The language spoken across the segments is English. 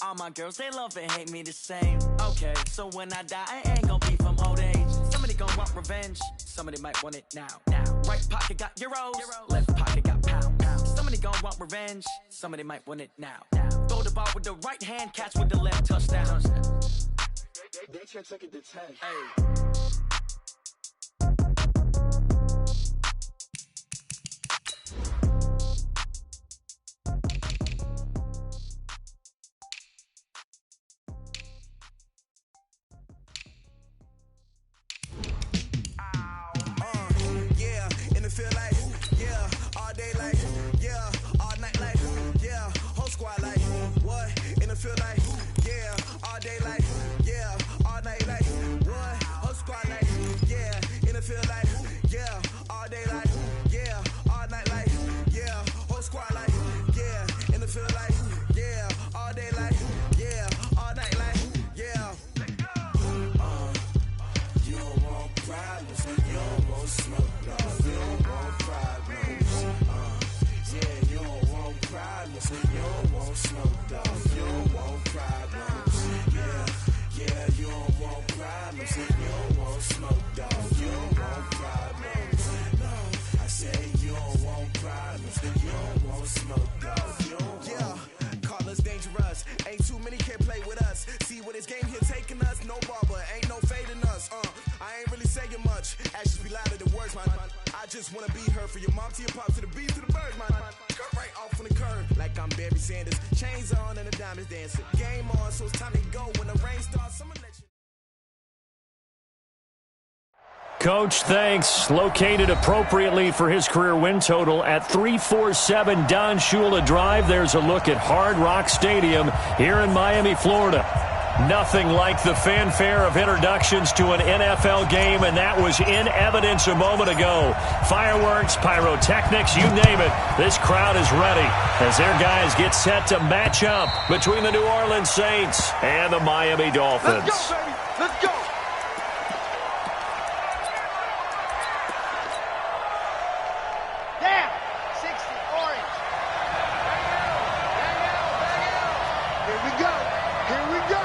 All my girls, they love and hate me the same. Okay, so when I die, I ain't gonna be from old age. Somebody gonna want revenge, somebody might want it now. Right pocket got euros, left pocket got pound. Somebody gonna want revenge, somebody might want it now. Throw the ball with the right hand, catch with the left, touchdown. They can't take it to 10. Hey. Feel like, yeah, all day like, yeah, all night like, yeah, whole squad like, what? In the feel like, yeah, all day like, yeah, all night like, what? Whole squad like, yeah, in the feel like, yeah, all day like, yeah, all night like, yeah, whole squad like, yeah, in the feel like, yeah, all day like, yeah, all night like, yeah. You don't want problems, you don't want smoke, dog. You don't want problems. Yeah, you don't want problems. You don't want smoke, dog. You don't want problems. Yeah, you don't want problems. You don't want smoke, dog. You don't want problems. No, I say you don't want problems. You don't want smoke, dog. You don't want. Call us dangerous. Ain't too many can play with us. See what this game here taking us. No barber, ain't no fading us. I ain't really saying much. Actions be louder than words, man. I just wanna be heard for your mom to your pop to the beat to the birds, man. Cut right off on the curve, like I'm Barry Sanders. Chains on and the diamonds dancing. Game on, so it's time to go. When the rain starts, I'ma let you. Coach, thanks. Located appropriately for his career win total at 347 Don Shula Drive. There's a look at Hard Rock Stadium here in Miami, Florida. Nothing like the fanfare of introductions to an NFL game, and that was in evidence a moment ago. Fireworks, pyrotechnics, you name it. This crowd is ready as their guys get set to match up between the New Orleans Saints and the Miami Dolphins. Let's go, baby. Let's go. Down. 60, orange. Here we go. Here we go.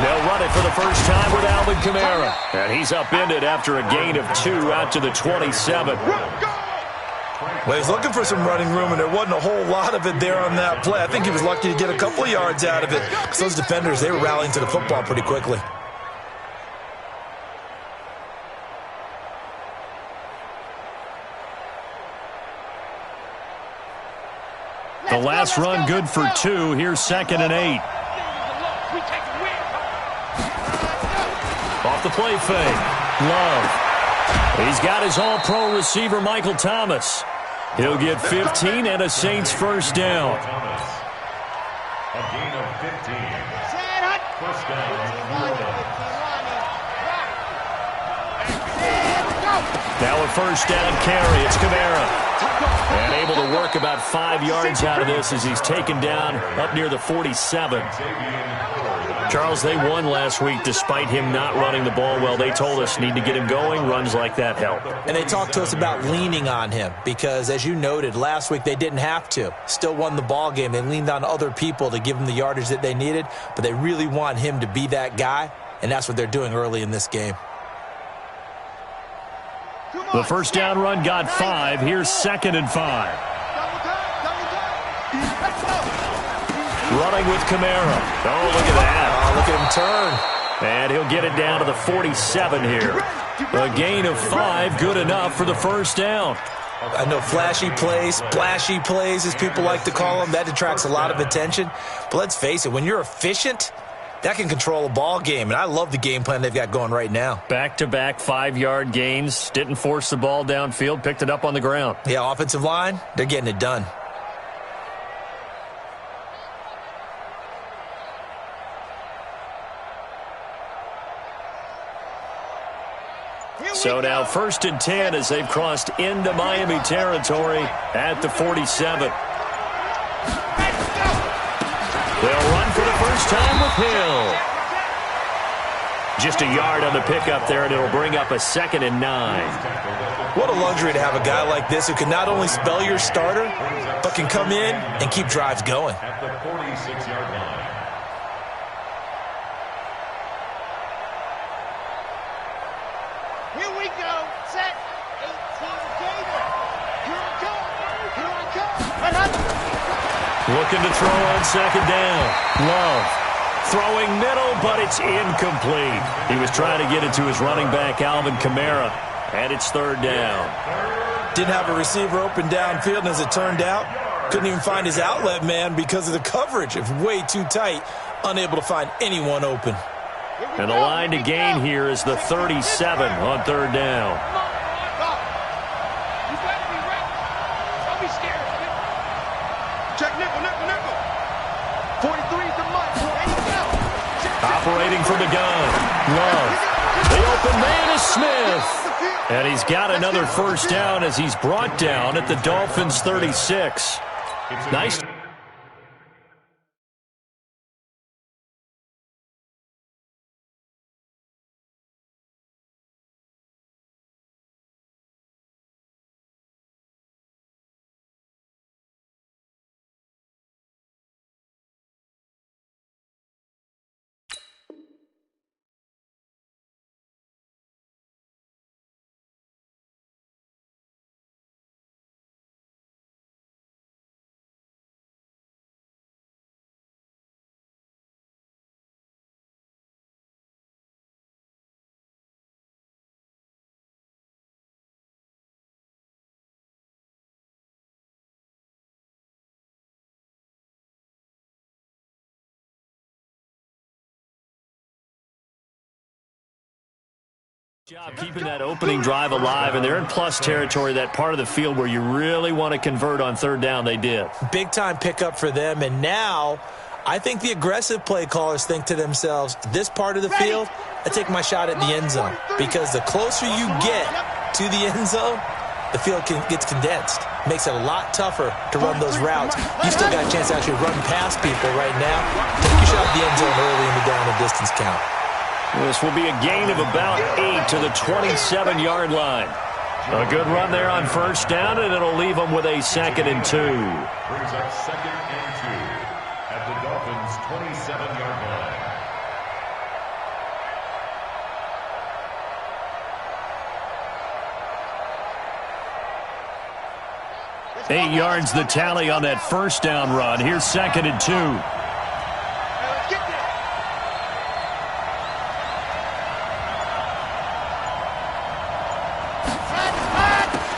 They'll run it for the first time with Alvin Kamara. And he's upended after a gain of 2 out to the 27. Well, he's looking for some running room, and there wasn't a whole lot of it there on that play. I think he was lucky to get a couple of yards out of it. Because those defenders, they were rallying to the football pretty quickly. The last run good for 2. Here's 2nd and 8. Off the play fake. Love. He's got his all-pro receiver, Michael Thomas. He'll get 15 and a Saints first down. A gain of 15. First down. Now a first down carry. It's Kamara. And able to work about 5 yards out of this as he's taken down up near the 47. Charles, they won last week despite him not running the ball well. They told us need to get him going. Runs like that help. And they talked to us about leaning on him because, as you noted, last week they didn't have to. Still won the ball game. They leaned on other people to give them the yardage that they needed, but they really want him to be that guy, and that's what they're doing early in this game. The first down run got 5. Here's 2nd and 5. Running with Kamara. Oh, look at that. Oh, look at him turn. And he'll get it down to the 47 here. A gain of 5, good enough for the first down. I know flashy plays, splashy plays, as people like to call them, that attracts a lot of attention. But let's face it, when you're efficient, that can control a ball game, and I love the game plan they've got going right now. Back-to-back 5-yard gains. Didn't force the ball downfield, picked it up on the ground. Yeah, offensive line, they're getting it done. So now 1st and 10 as they've crossed into Miami territory at the 47. They'll run for the first time with Hill. Just a yard on the pickup there, and it'll bring up a 2nd and 9. What a luxury to have a guy like this who can not only spell your starter, but can come in and keep drives going. At the 46-yard line. Here we go. Set. 18 Gator. Here I come. Here I come. Looking to throw on 2nd down. Love. Throwing middle, but it's incomplete. He was trying to get it to his running back, Alvin Kamara, and it's 3rd down. Didn't have a receiver open downfield, and as it turned out, couldn't even find his outlet man because of the coverage. It was way too tight, unable to find anyone open. And the line to gain here is the 37 on 3rd down. You better be ready. Don't be scared of it. Check nickel. 43's the month. Operating from the gun. Love. The open man is Smith. And he's got another 1st down as he's brought down at the Dolphins' 36. Nice. Job keeping that opening drive alive, and they're in plus territory, that part of the field where you really want to convert on 3rd down. They did. Big-time pickup for them, and now I think the aggressive play callers think to themselves, this part of the field, I take my shot at the end zone, because the closer you get to the end zone, the field gets condensed. Makes it a lot tougher to run those routes. You still got a chance to actually run past people right now. Take your shot at the end zone early in the down and distance count. This will be a gain of about 8 to the 27-yard line. A good run there on 1st down, and it'll leave them with a 2nd and 2. Brings up 2nd and 2 at the Dolphins' 27-yard line. 8 yards the tally on that 1st down run. Here's 2nd and 2.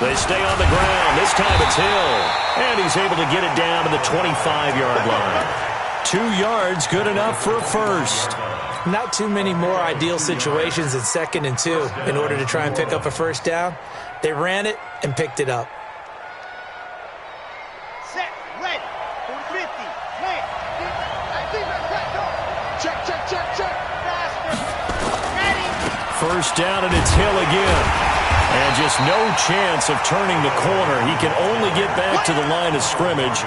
They stay on the ground. This time it's Hill. And he's able to get it down to the 25-yard line. 2 yards, good enough for a 1st. Not too many more ideal situations in 2nd and 2 in order to try and pick up a 1st down. They ran it and picked it up. Set, ready, 50, plant. Check. Ready. 1st down, and it's Hill again. And just no chance of turning the corner. He can only get back to the line of scrimmage.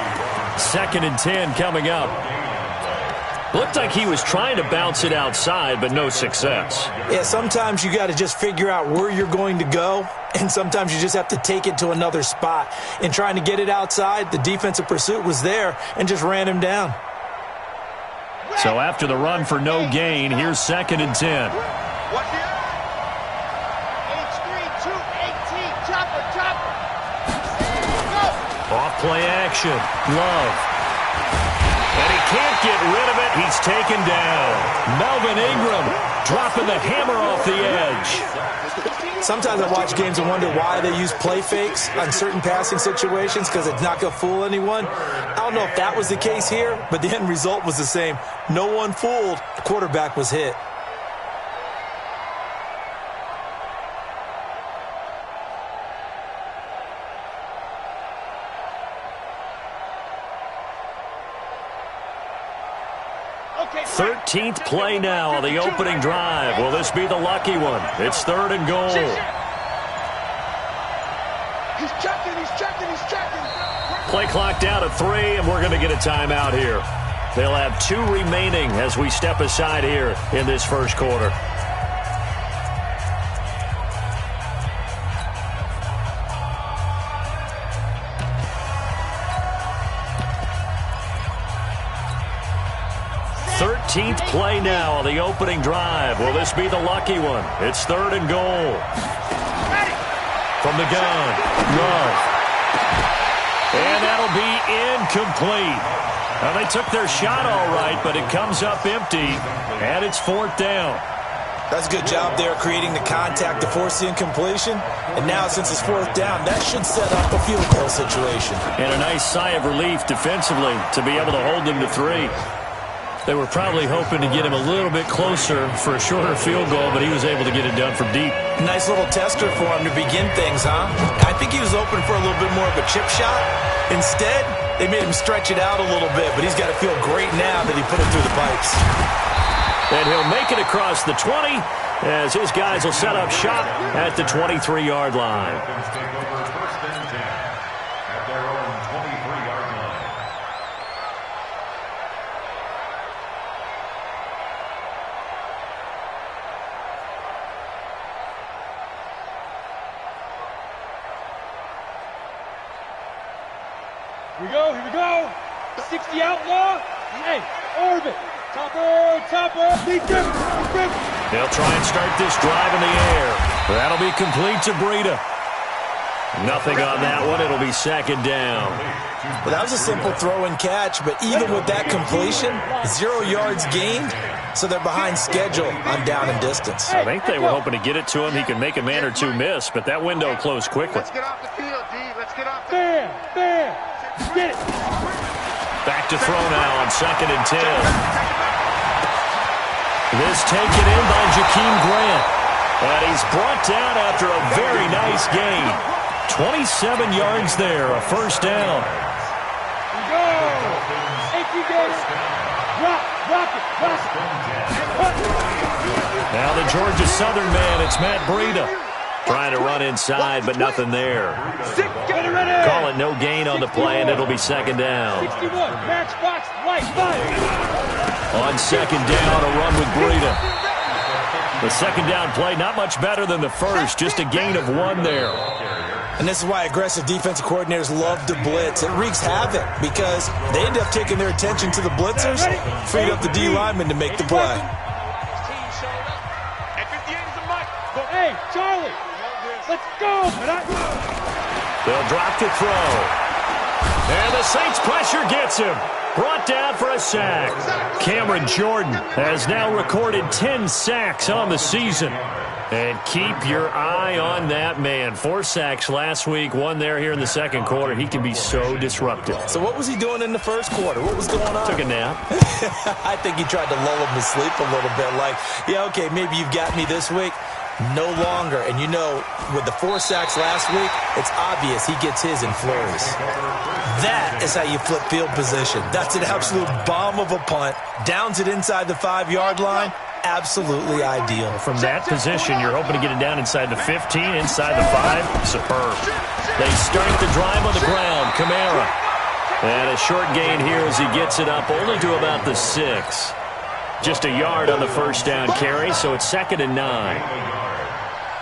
2nd and 10 coming up. Looked like he was trying to bounce it outside, but no success. Yeah, sometimes you got to just figure out where you're going to go, and sometimes you just have to take it to another spot. In trying to get it outside, the defensive pursuit was there and just ran him down. So after the run for no gain, here's 2nd and 10. Off play action. Love. And he can't get rid of it. He's taken down. Melvin Ingram dropping the hammer off the edge. Sometimes I watch games and wonder why they use play fakes on certain passing situations, because it's not going to fool anyone. I don't know if that was the case here, but the end result was the same. No one fooled. The quarterback was hit. Okay, 13th play now on the opening drive. Will this be the lucky one? It's 3rd and goal. He's checking. Play clock down to 3, and we're going to get a timeout here. They'll have 2 remaining as we step aside here in this first quarter. 13th play now on the opening drive. Will this be the lucky one? It's 3rd and goal. From the gun, Love. And that'll be incomplete. Now, they took their shot all right, but it comes up empty, and it's 4th down. That's a good job there creating the contact to force the incompletion. And now, since it's 4th down, that should set up a field goal situation. And a nice sigh of relief defensively to be able to hold them to 3. They were probably hoping to get him a little bit closer for a shorter field goal, but he was able to get it done from deep. Nice little tester for him to begin things, huh? I think he was open for a little bit more of a chip shot. Instead, they made him stretch it out a little bit, but he's got to feel great now that he put it through the pipes. And he'll make it across the 20 as his guys will set up shop at the 23-yard line. Here we go. 60 outlaw. Hey, orbit. Topper. Lead them. They'll try and start this drive in the air. That'll be complete to Breida. Nothing on that one. It'll be 2nd down. Well, that was a simple throw and catch, but even with that completion, 0 yards gained, so they're behind schedule on down and distance. I think they were hoping to get it to him. He could make a man or two miss, but that window closed quickly. Let's get off the field, D. Let's get off the field. Bam. Get it. Back to throw now on 2nd and 10. This taken in by Jakeem Grant. And he's brought down after a very nice gain. 27 yards there, a 1st down. Go. Empty Gator. Rock it. Now the Georgia Southern man, it's Matt Breida. Trying to run inside, but nothing there. Call it no gain on the play, and it'll be 2nd down. 61, matchbox, white, on 2nd down, a run with Breida. The 2nd down play, not much better than the first, just a gain of 1 there. And this is why aggressive defensive coordinators love to blitz. It wreaks havoc because they end up taking their attention to the blitzers, freed up the D lineman to make the play. Hey, Charlie, let's go. They'll drop the throw. And the Saints pressure gets him. Brought down for a sack. Cameron Jordan has now recorded 10 sacks on the season. And keep your eye on that man. 4 sacks last week, 1 there here in the 2nd quarter. He can be so disruptive. So what was he doing in the 1st quarter? What was going on? Took a nap. I think he tried to lull him to sleep a little bit. Like, yeah, okay, maybe you've got me this week. No longer. And you know, with the 4 sacks last week, it's obvious he gets his in flurries. That is how you flip field position. That's an absolute bomb of a punt. Downs it inside the 5-yard line. Absolutely ideal. From that position, you're hoping to get it down inside the 15, inside the 5. Superb. They start the drive on the ground. Kamara. And a short gain here as he gets it up only to about the 6. Just a yard on the 1st down carry, so it's 2nd and 9.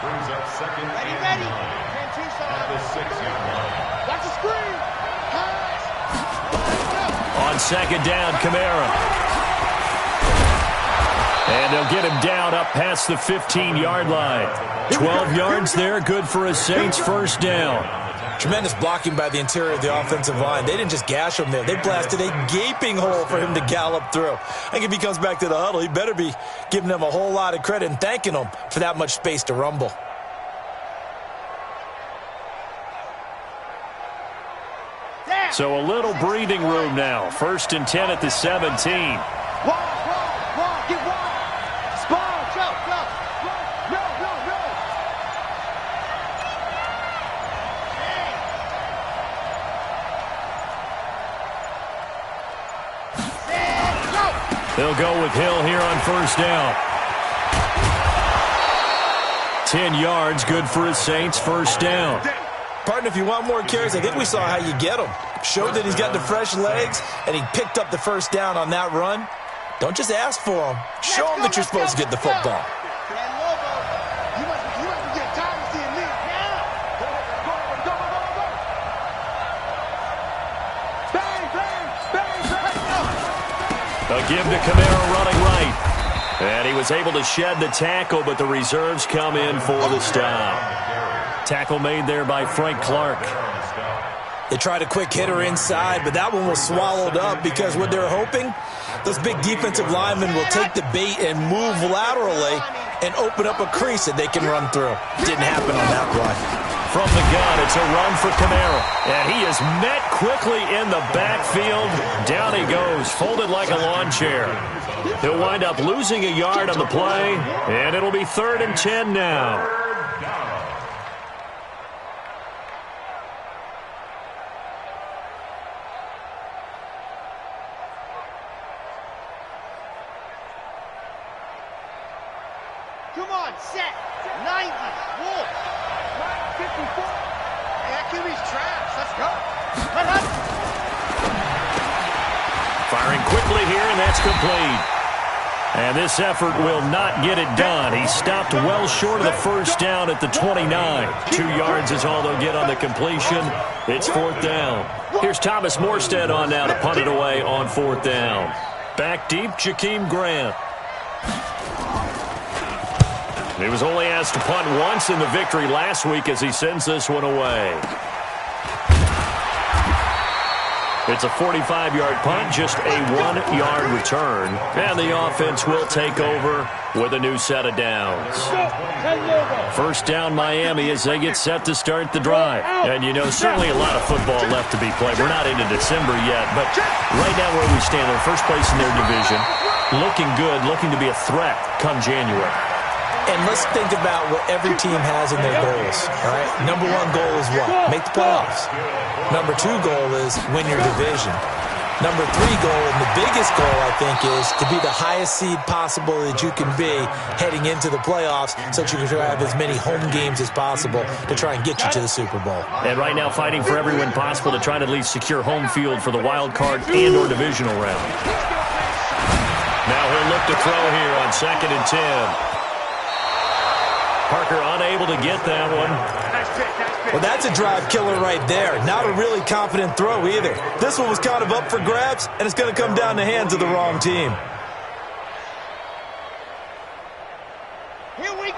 Brings up 2nd and 9 at the 6-yard line. That's a screen. On 2nd down, Kamara. And they'll get him down up past the 15-yard line. 12 yards there, good for a Saints 1st down. Tremendous blocking by the interior of the offensive line. They didn't just gash him there. They blasted a gaping hole for him to gallop through. I think if he comes back to the huddle, he better be giving them a whole lot of credit and thanking them for that much space to rumble. So a little breathing room now. 1st and 10 at the 17. Get wide. Spawn, go. They'll go with Hill here on 1st down. 10 yards, good for his Saints 1st down. Partner, if you want more carries, I think we saw how you get him. Showed that he's got the fresh legs, and he picked up the 1st down on that run. Don't just ask for him. Show him that you're supposed to get the football. A give to Camara running right. And he was able to shed the tackle, but the reserves come in for the stop. Tackle made there by Frank Clark. They tried a quick hitter inside, but that one was swallowed up because what they're hoping, those big defensive linemen will take the bait and move laterally and open up a crease that they can run through. Didn't happen on that play. From the gun, it's a run for Camara. And he is met quickly in the backfield. Down he goes, folded like a lawn chair. He'll wind up losing a yard on the play, and it'll be 3rd and 10 now. Come on, set. 90. Wolf. 54. That QB's trash. Let's go. Firing quickly here, and that's complete. And this effort will not get it done. He stopped well short of the first down at the 29. 2 yards is all they'll get on the completion. It's 4th down. Here's Thomas Morstead on now to punt it away on 4th down. Back deep, Jakeem Grant. He was only asked to punt once in the victory last week as he sends this one away. It's a 45-yard punt, just a 1-yard return. And the offense will take over with a new set of downs. First down Miami as they get set to start the drive. And, you know, certainly a lot of football left to be played. We're not into December yet, but right now where we stand, in first place in their division, looking good, looking to be a threat come January. And let's think about what every team has in their goals, all right? Number 1 goal is what? Make the playoffs. Number 2 goal is win your division. Number 3 goal, and the biggest goal, I think, is to be the highest seed possible that you can be heading into the playoffs so that you can have as many home games as possible to try and get you to the Super Bowl. And right now fighting for every win possible to try to at least secure home field for the wild card and or divisional round. Now he'll look to throw here on 2nd and 10. Parker unable to get that one. Well, that's a drive killer right there. Not a really confident throw either. This one was kind of up for grabs, and it's going to come down the hands of the wrong team.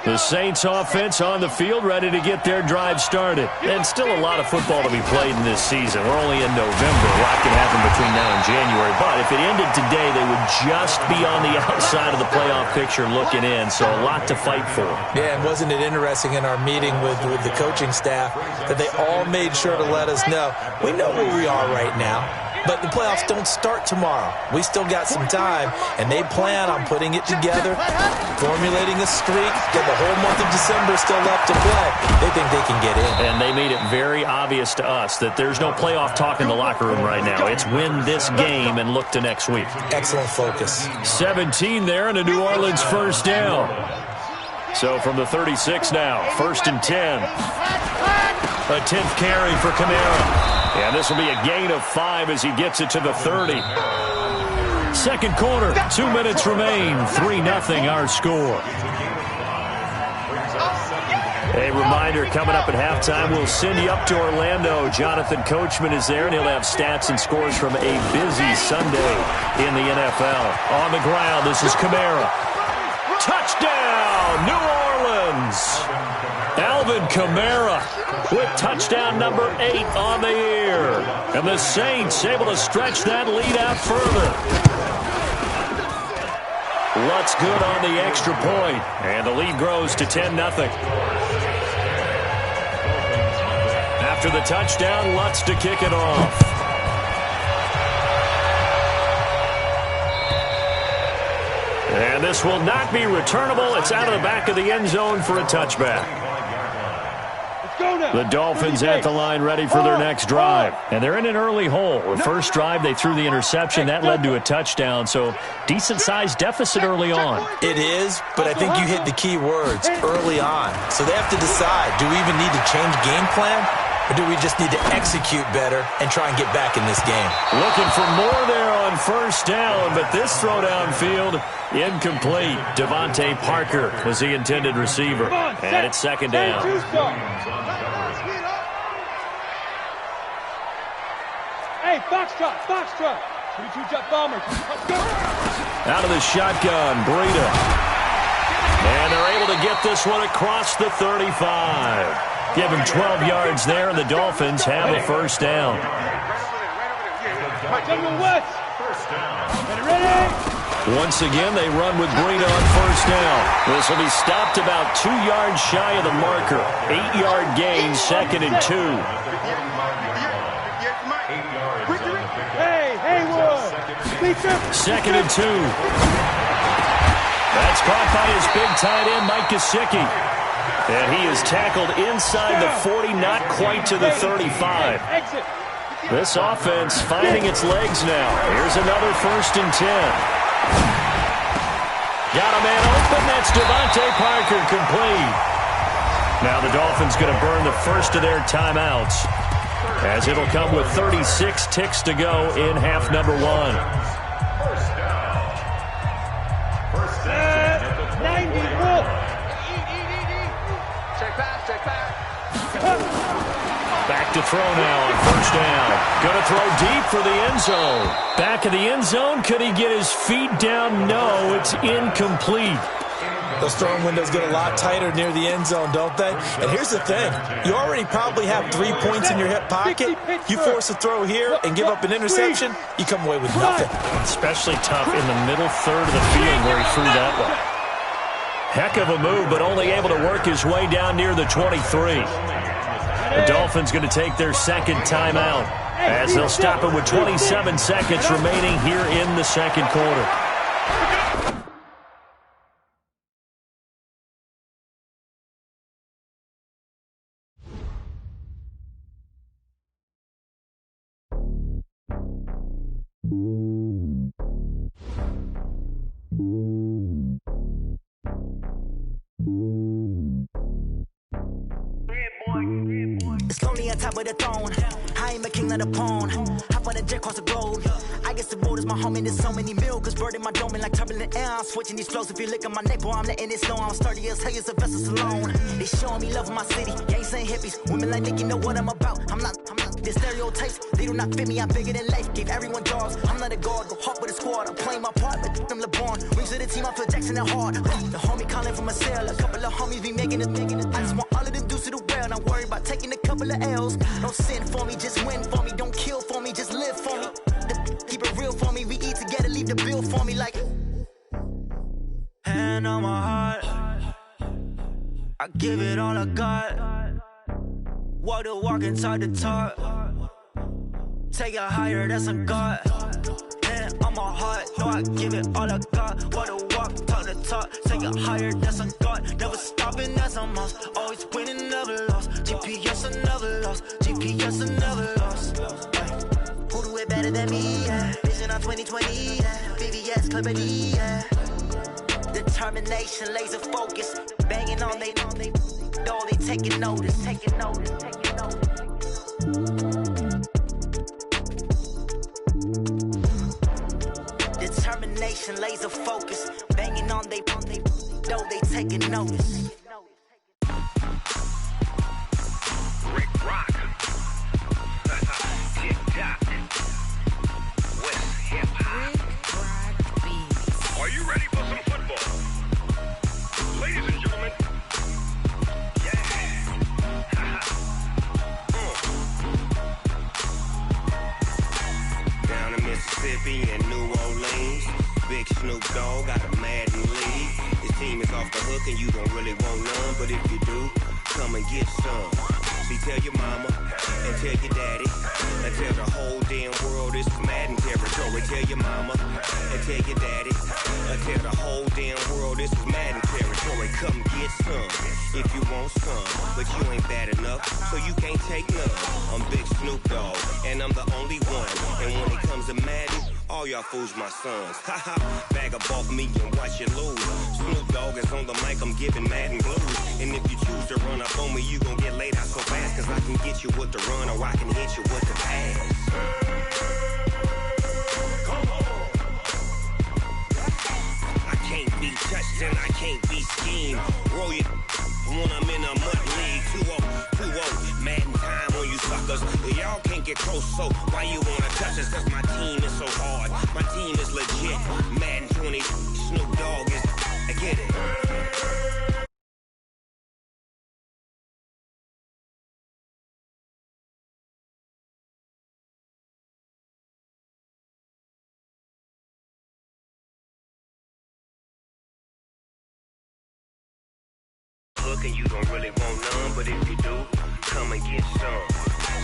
The Saints offense on the field, ready to get their drive started. And still a lot of football to be played in this season. We're only in November. A lot can happen between now and January. But if it ended today, they would just be on the outside of the playoff picture looking in. So a lot to fight for. Yeah, and wasn't it interesting in our meeting with the coaching staff that they all made sure to let us know, we know where we are right now. But the playoffs don't start tomorrow. We still got some time, and they plan on putting it together, formulating a streak, get the whole month of December still left to play. They think they can get in. And they made it very obvious to us that there's no playoff talk in the locker room right now. It's win this game and look to next week. Excellent focus. 17 there and a New Orleans first down. So from the 36 now, 1st and 10. A 10th carry for Camara. And this will be a gain of 5 as he gets it to the 30. Second quarter, 2 minutes remain. 3-0 our score. A reminder coming up at halftime, we'll send you up to Orlando. Jonathan Coachman is there, and he'll have stats and scores from a busy Sunday in the NFL. On the ground, this is Camara. Touchdown, New Orleans! Alvin Kamara with touchdown number 8 on the year. And the Saints able to stretch that lead out further. Lutz good on the extra point, and the lead grows to 10-0. After the touchdown, Lutz to kick it off. And this will not be returnable. It's out of the back of the end zone for a touchback. The Dolphins at the line ready for their next drive. And they're in an early hole. The first drive, they threw the interception. That led to a touchdown. So decent-sized deficit early on. It is, but I think you hit the key words, early on. So they have to decide, do we even need to change game plan? Or do we just need to execute better and try and get back in this game? Looking for more there on first down, but this throw downfield, incomplete. Devontae Parker was the intended receiver. And it's 2nd down. Hey, Foxtrot, Foxtrot. Out of the shotgun, Breida. And they're able to get this one across the 35. Give him 12 yards there, and the Dolphins have a first down. Once again, they run with Breida on first down. This will be stopped about 2 yards shy of the marker. 8-yard gain, 2nd and 2. Second and 2. That's caught by his big tight end, Mike Gesicki. And he is tackled inside the 40, not quite to the 35. This offense finding its legs now. Here's another 1st and 10. Got a man open. That's Devontae Parker, complete. Now the Dolphins going to burn the first of their timeouts, as it'll come with 36 ticks to go in half number 1. First down. 91. Check back. Back to throw now on first down. Going to throw deep for the end zone. Back of the end zone. Could he get his feet down? No, it's incomplete. Those throwing windows get a lot tighter near the end zone, don't they? And here's the thing. You already probably have 3 points in your hip pocket. You force a throw here and give up an interception, you come away with nothing. Especially tough in the middle third of the field where he threw that one. Heck of a move, but only able to work his way down near the 23. The Dolphins going to take their second timeout, as they'll stop it with 27 seconds remaining here in the second quarter. It's lonely on top of the throne. I ain't a king of the pawn. Hop on a jet across the globe. I guess the road is my home and there's so many milkers burning my dome like turbulent air. I'm switching these flows. If you look at my neck, boy, I'm letting it slow. I'm sturdy as hell as a vessel alone. They showing me love in my city. Gangs saying hippies. Women like Nick, you know what I'm about. I'm not. The stereotypes, they do not fit me. I'm bigger than life. Gave everyone jobs. I'm not a guard. Go hard with a squad. I'm playing my part, but I'm LeBron. Wings of the team, I feel Jackson and hard. The homie calling from a cell. A couple of homies be making it. I just want all of them dudes to the well. Not worried about taking a couple of L's. Don't sin for me, just win for me. Don't kill for me, just live for me. Keep it real for me. We eat together, leave the bill for me like. Hand on my heart, I give it all I got. Walk the walk and talk the talk. Take it higher, that's a God. Hand on my heart, no, I give it all I got. Walk the walk, talk the talk. Take it higher, that's a God. Never stopping, that's a must. Always winning, never lost. GPS, I never lost. GPS, I never lost. Who do it better than me? Yeah. Vision on 2020. Yeah. VVS, Clippity. Yeah. Determination, laser focus. Banging on they door, they taking notice. Determination, laser focus. Banging on they door, they taking notice. Rick Rock. Tick-tock. West hip-hop. Are you ready for some football? Ladies and gentlemen. Yeah. Down in Mississippi and New Orleans, Big Snoop Dogg got a Madden league. His team is off the hook and you don't really want none, but if you do, come and get some. See, tell your mama and tell your daddy and tell the whole damn world this is Madden territory. Tell your mama and tell your daddy and tell the whole damn world this is Madden territory. Come get some if you want some, but you ain't bad enough, so you can't take none. I'm Big Snoop Dogg and I'm the only one. And when it comes to Madden, all y'all fools my sons. Haha, bag up off me and watch you lose. Snoop Dogg is on the mic, I'm giving Madden blues. And if you choose to run up on me, you gon' get laid out so fast. Cause I can get you with the run or I can hit you with the pass. Come on. I can't be touched and I can't be schemed. Roll you when I'm in a mud league. 2-0, Madden time on you suckers. Y'all can't get close, so why you wanna touch us? Cause my team is so hard. team is legit. Madden 20, Snoop Dogg is. I get it. And you don't really want none, but if you do, come and get some.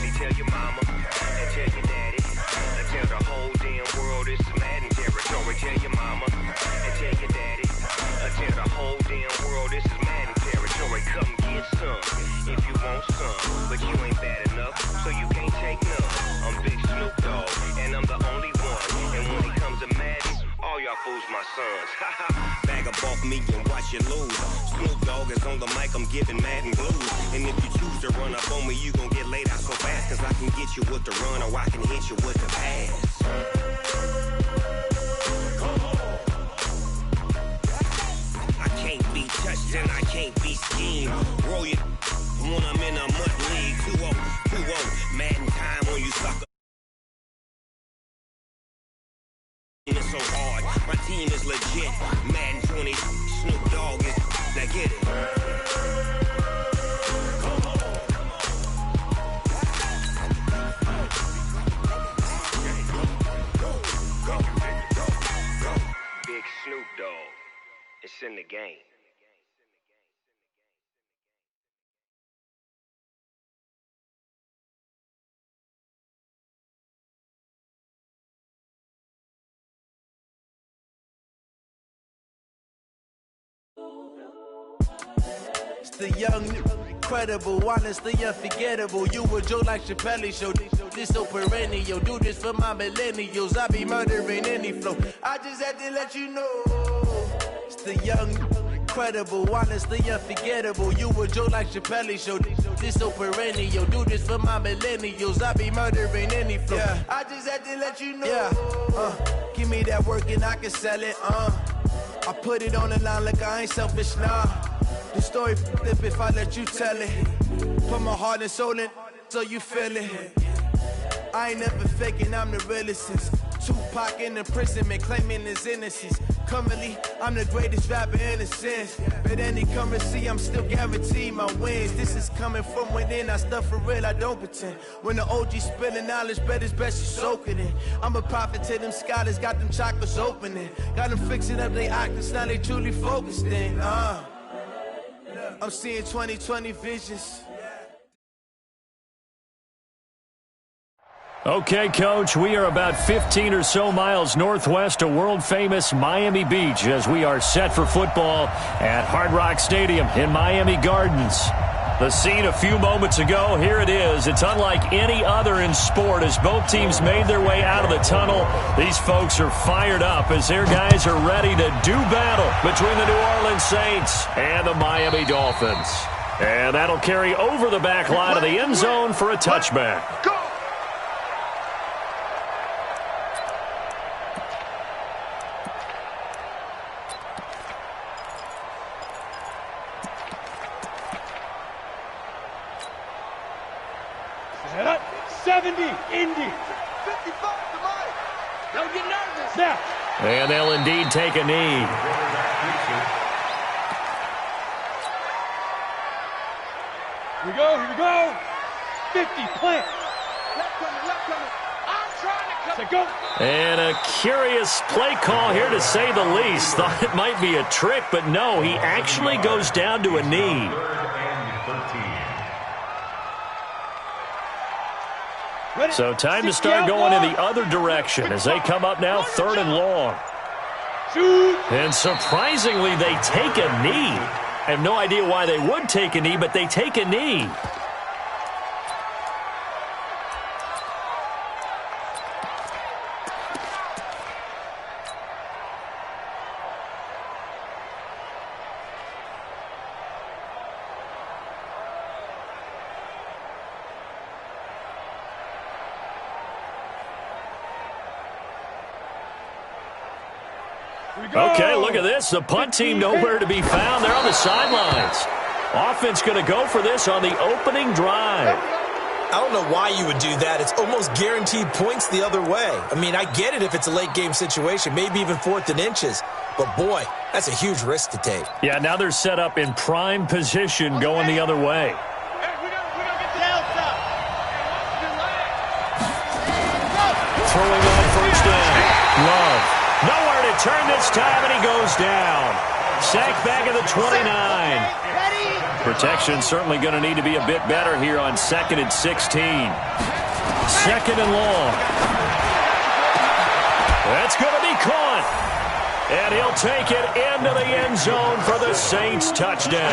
See, tell your mama and tell your daddy and tell the whole damn world it's Madden territory. Tell your mama and tell your daddy and tell the whole damn world this is Madden territory. Come get some if you want some, but you ain't bad enough, so you can't take none. I'm Big Snoop Dogg, and I'm the only one. And when it comes to Madden, all y'all fools my sons. Bag up off me and watch you lose. Snoop Dogg is on the mic, I'm giving Madden blues. And if you choose to run up on me, you gon' get laid out so fast. Cause I can get you with the run or I can hit you with the pass. I can't be touched and I can't be schemed. Roll you when I'm in a mud league. 2-0, 2-0, Madden time on you sucker. It's so hard, my team is legit. Madden 20, Snoop Dogg is. Now get it. Big Snoop Dogg. It's in the game. It's the young, incredible, honestly unforgettable. You a joke like Chappelle Show. This so perennial. Do this for my millennials. I be murdering any flow. I just had to let you know. It's the young, incredible, honestly unforgettable. You a joke like Chappelle Show. This so perennial. Do this for my millennials. I be murdering any flow. Yeah. I just had to let you know. Yeah. Give me that work and I can sell it. I put it on the line like I ain't selfish, nah. The story flip if I let you tell it. Put my heart and soul in so you feel it. I ain't never faking, I'm the realest since Tupac in imprisonment, claiming his innocence. Currently, I'm the greatest rapper in a sense. But any currency, I'm still guaranteed my wins. This is coming from within, I stuff for real, I don't pretend. When the OG spilling knowledge, bet it's best you soak it in. I'm a prophet to them scholars, got them chakras opening. Got them fixing up their octaves, now they truly focused in. I'm seeing 2020 visions. Okay, Coach, we are about 15 or so miles northwest of world-famous Miami Beach as we are set for football at Hard Rock Stadium in Miami Gardens. The scene a few moments ago, here it is. It's unlike any other in sport as both teams made their way out of the tunnel. These folks are fired up as their guys are ready to do battle between the New Orleans Saints and the Miami Dolphins. And that'll carry over the back line of the end zone for a touchback. Go! Set up. 70, Indy. 55 to Mike. Don't get nervous. Now. And they'll indeed take a knee. Here we go. 50, plant. Left coming. I'm trying to cut. Go. And a curious play call here to say the least. Thought it might be a trick, but no, he actually goes down to a knee. So time to start going in the other direction as they come up now 3rd and long. And surprisingly, they take a knee. I have no idea why they would take a knee, but they take a knee. Okay, look at this. The punt team nowhere to be found. They're on the sidelines. Offense going to go for this on the opening drive. I don't know why you would do that. It's almost guaranteed points the other way. I mean, I get it if it's a late-game situation, maybe even 4th and inches. But, boy, that's a huge risk to take. Yeah, now they're set up in prime position going the other way. Throwing on first down. Love. Nowhere to turn this time, and he goes down. Sacked back at the 29. Protection certainly going to need to be a bit better here on 2nd and 16. 2nd and long. That's going to be caught. And he'll take it into the end zone for the Saints touchdown.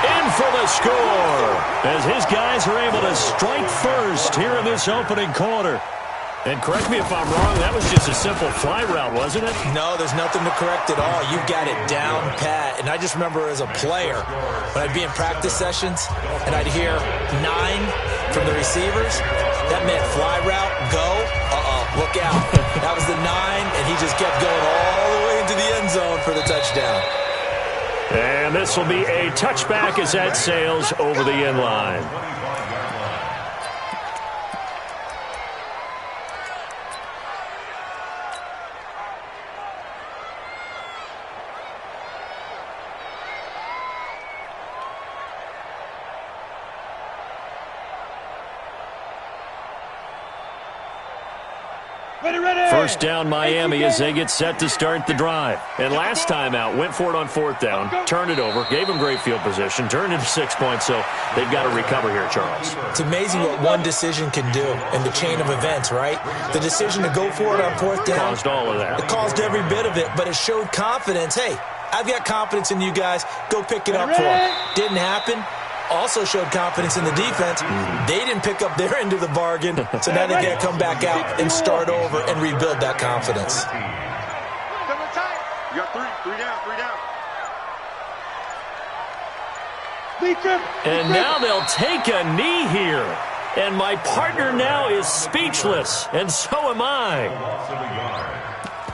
In for the score as his guys are able to strike first here in this opening quarter. And correct me if I'm wrong, that was just a simple fly route, wasn't it? No, there's nothing to correct at all. You've got it down pat. And I just remember as a player, when I'd be in practice sessions and I'd hear 9 from the receivers, that meant fly route, go, look out. That was the 9, and he just kept going all the way into the end zone for the touchdown. And this will be a touchback as that sails over the end line. First down Miami as they get set to start the drive. And last time out, went for it on 4th down, turned it over, gave them great field position, turned into 6 points, so they've got to recover here, Charles. It's amazing what one decision can do in the chain of events, right? The decision to go for it on 4th down. Caused all of that. It caused every bit of it, but it showed confidence. Hey, I've got confidence in you guys. Go pick it up for them. Didn't happen. Also showed confidence in the defense. They didn't pick up their end of the bargain, so now they got to come back out and start over and rebuild that confidence. You got three down. And now they'll take a knee here. And my partner now is speechless, and so am I.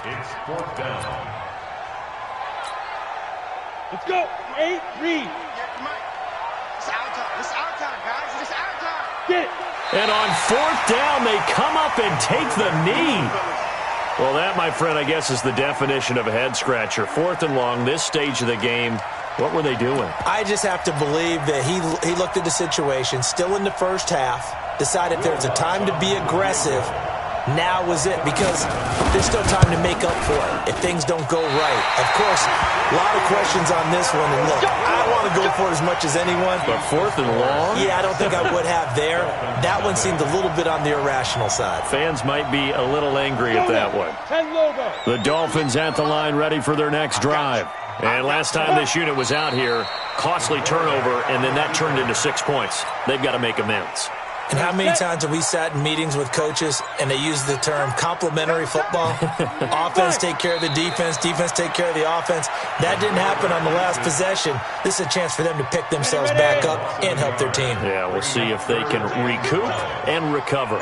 It's 4th down. Let's go. 8-3. And on 4th down, they come up and take the knee. Well, that, my friend, I guess is the definition of a head-scratcher. 4th and long, this stage of the game. What were they doing? I just have to believe that he looked at the situation, still in the first half, decided there's a time to be aggressive. Now was it, because there's still time to make up for it if things don't go right. Of course, a lot of questions on this one. And look, I want to go for it as much as anyone. But 4th and long? Yeah, I don't think I would have there. That one seemed a little bit on the irrational side. Fans might be a little angry at that one. The Dolphins at the line ready for their next drive. And last time this unit was out here, costly turnover, and then that turned into 6 points. They've got to make amends. And how many times have we sat in meetings with coaches and they use the term complementary football? Offense take care of the defense, defense take care of the offense. That didn't happen on the last possession. This is a chance for them to pick themselves back up and help their team. Yeah, we'll see if they can recoup and recover.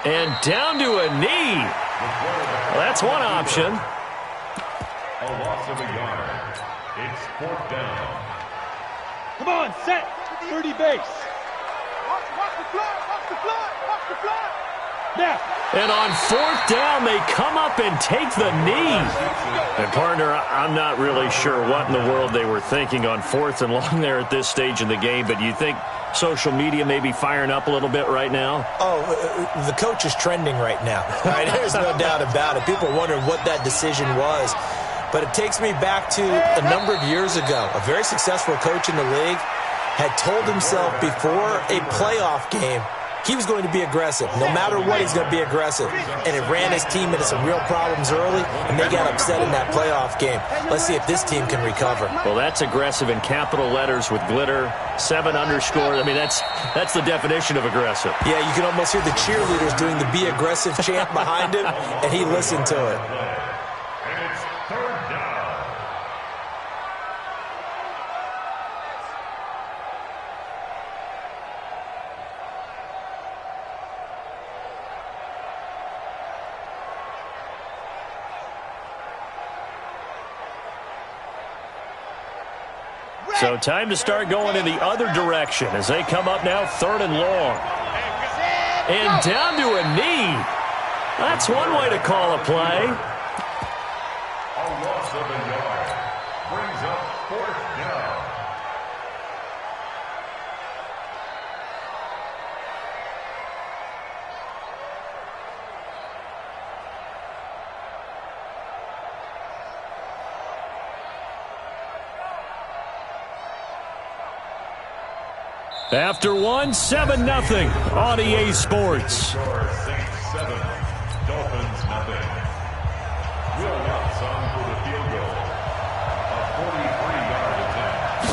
And down to a knee. Well, that's one option. A loss of a yard. It's 4th down. Come on, set. 30 base. And on 4th down, they come up and take the knee. And, partner, I'm not really sure what in the world they were thinking on 4th and long there at this stage in the game, but do you think social media may be firing up a little bit right now? Oh, the coach is trending right now. Right? There's no doubt about it. People are wondering what that decision was. But it takes me back to a number of years ago. A very successful coach in the league had told himself before a playoff game he was going to be aggressive. No matter what, he's going to be aggressive. And it ran his team into some real problems early, and they got upset in that playoff game. Let's see if this team can recover. Well, that's aggressive in capital letters with glitter, 7 underscore. I mean, that's the definition of aggressive. Yeah, you can almost hear the cheerleaders doing the be aggressive chant behind him, and he listened to it. And it's 3rd down. So time to start going in the other direction as they come up now 3rd and long. And down to a knee. That's one way to call a play. A loss of a yard brings up 4th down. After one, 7-0 on EA Sports. Score Saints 7, Dolphins nothing. Will Lutz on for the field goal. A 43-yard attempt.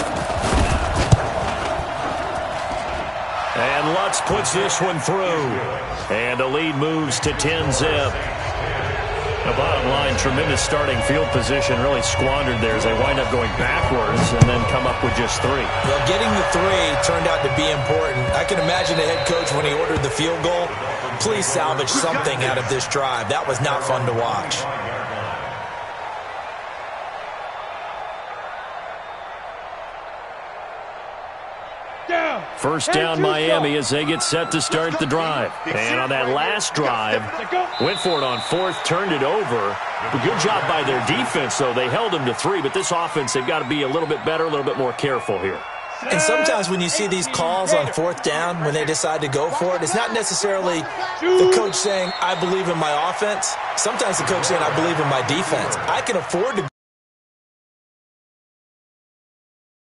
And Lutz puts this one through. And the lead moves to 10-zip. The bottom line, tremendous starting field position, really squandered there as they wind up going backwards and then come up with just 3. Well, getting the 3 turned out to be important. I can imagine the head coach when he ordered the field goal, please salvage something out of this drive. That was not fun to watch. First down Miami as they get set to start the drive. And on that last drive, went for it on 4th, turned it over. But good job by their defense, though. They held them to 3, but this offense, they've got to be a little bit better, a little bit more careful here. And sometimes when you see these calls on 4th down, when they decide to go for it, it's not necessarily the coach saying, I believe in my offense. Sometimes the coach saying, I believe in my defense. I can afford to